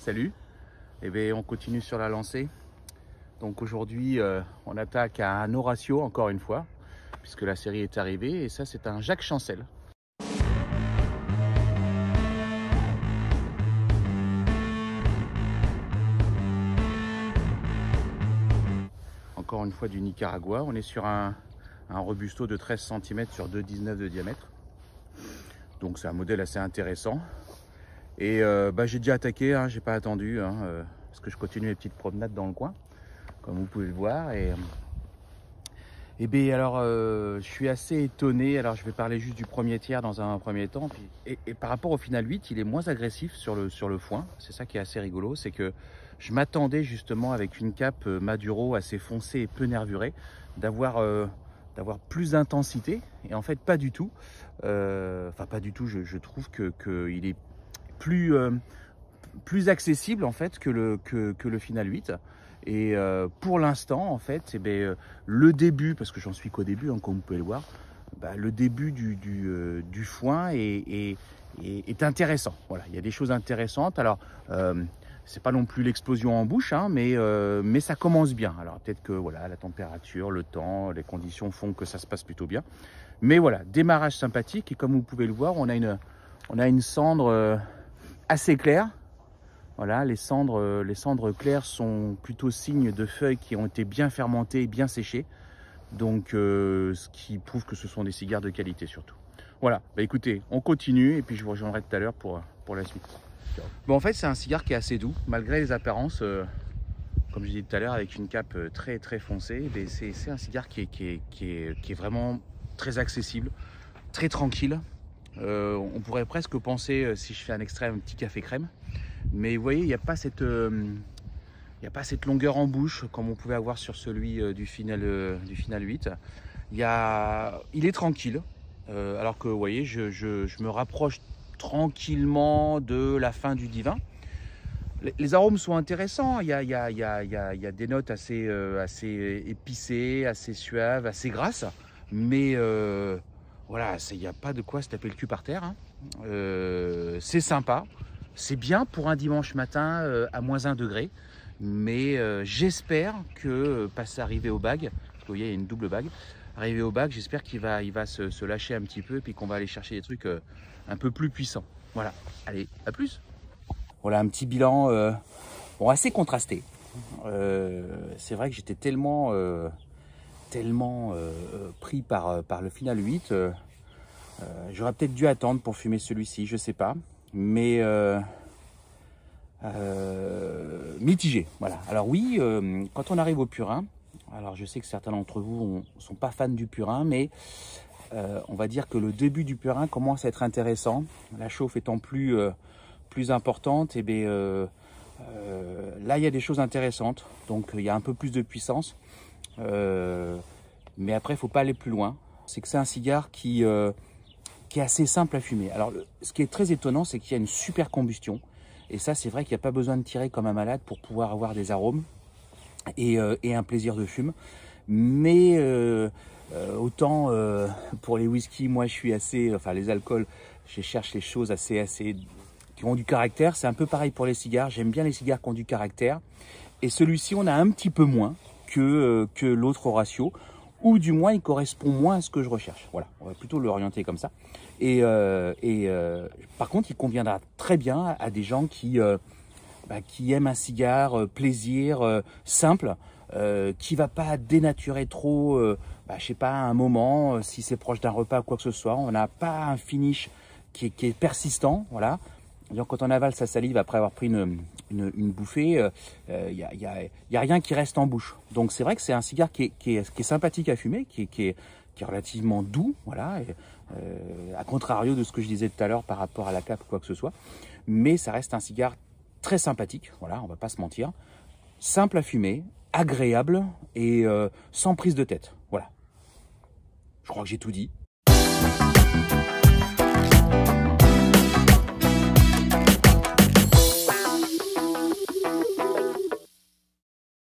Salut. Eh bien, on continue sur la lancée. Donc aujourd'hui, on attaque à un Horatio encore une fois, puisque la série est arrivée. Et ça, c'est un Jacques Chancel. Encore une fois du Nicaragua. On est sur un robusto de 13 cm sur 2,19 de diamètre. Donc c'est un modèle assez intéressant. Et j'ai déjà attaqué, hein, j'ai pas attendu, parce que je continue mes petites promenades dans le coin, comme vous pouvez le voir. Et bien alors, je suis assez étonné. Alors je vais parler juste du premier tiers dans un premier temps. Et par rapport au final 8, il est moins agressif sur le foin. C'est ça qui est assez rigolo, c'est que je m'attendais justement avec une cape Maduro assez foncée et peu nervurée, d'avoir plus d'intensité. Et en fait pas du tout. Enfin pas du tout, je trouve qu'il est plus accessible en fait que le final 8. Et pour l'instant en fait, le début, parce que j'en suis qu'au début, comme vous pouvez le voir, le début du foin est intéressant. Voilà, il y a des choses intéressantes. Alors c'est pas non plus l'explosion en bouche, mais ça commence bien. Alors peut-être que voilà, la température, le temps, les conditions font que ça se passe plutôt bien. Mais voilà, démarrage sympathique. Et comme vous pouvez le voir, on a une cendre assez clair. Voilà, les cendres claires sont plutôt signes de feuilles qui ont été bien fermentées, bien séchées. Donc, ce qui prouve que ce sont des cigares de qualité surtout. Voilà, écoutez, on continue et puis je vous rejoindrai tout à l'heure pour la suite. Bon, en fait, c'est un cigare qui est assez doux, malgré les apparences, comme je disais tout à l'heure, avec une cape très très foncée. C'est un cigare qui est vraiment très accessible, très tranquille. On pourrait presque penser, si je fais un extrait, un petit café crème. Mais vous voyez, il n'y a pas cette longueur en bouche comme on pouvait avoir sur celui du final 8. Il est tranquille, alors que vous voyez, je me rapproche tranquillement de la fin du divin. Les arômes sont intéressants. Il y a des notes assez épicées, assez suaves, assez grasses. Mais voilà, il n'y a pas de quoi se taper le cul par terre. C'est sympa. C'est bien pour un dimanche matin à moins 1 degré. Mais j'espère que, arrivé au bag, parce que vous voyez, il y a une double bague, arrivé au bag, j'espère qu'il va se lâcher un petit peu et puis qu'on va aller chercher des trucs un peu plus puissants. Voilà, allez, à plus. Voilà un petit bilan assez contrasté. C'est vrai que j'étais tellement pris par le final 8. J'aurais peut-être dû attendre pour fumer celui-ci, je sais pas. Mais mitigé, voilà. Alors oui, quand on arrive au purin, alors je sais que certains d'entre vous ne sont pas fans du purin, mais on va dire que le début du purin commence à être intéressant. La chauffe étant plus importante, et là il y a des choses intéressantes. Donc il y a un peu plus de puissance, mais après il ne faut pas aller plus loin. C'est que c'est un cigare qui est assez simple à fumer. Alors ce qui est très étonnant, c'est qu'il y a une super combustion. Et ça, c'est vrai qu'il n'y a pas besoin de tirer comme un malade pour pouvoir avoir des arômes et un plaisir de fume. Mais autant pour les whiskies, moi je suis les alcools, je cherche les choses assez qui ont du caractère. C'est un peu pareil pour les cigares. J'aime bien les cigares qui ont du caractère. Et celui-ci, on a un petit peu moins que l'autre Horatio. Ou du moins, il correspond moins à ce que je recherche. Voilà, on va plutôt l'orienter comme ça. Et par contre, il conviendra très bien à des gens qui aiment un cigare plaisir, simple, qui va pas dénaturer trop, je sais pas, à un moment, si c'est proche d'un repas ou quoi que ce soit. On n'a pas un finish qui est persistant, voilà. Donc, quand on avale sa salive après avoir pris une bouffée, il y a rien qui reste en bouche. Donc c'est vrai que c'est un cigare qui est sympathique à fumer, qui est relativement doux, voilà, à contrario de ce que je disais tout à l'heure par rapport à la cape ou quoi que ce soit. Mais ça reste un cigare très sympathique, voilà, on va pas se mentir, simple à fumer, agréable et sans prise de tête, voilà. Je crois que j'ai tout dit.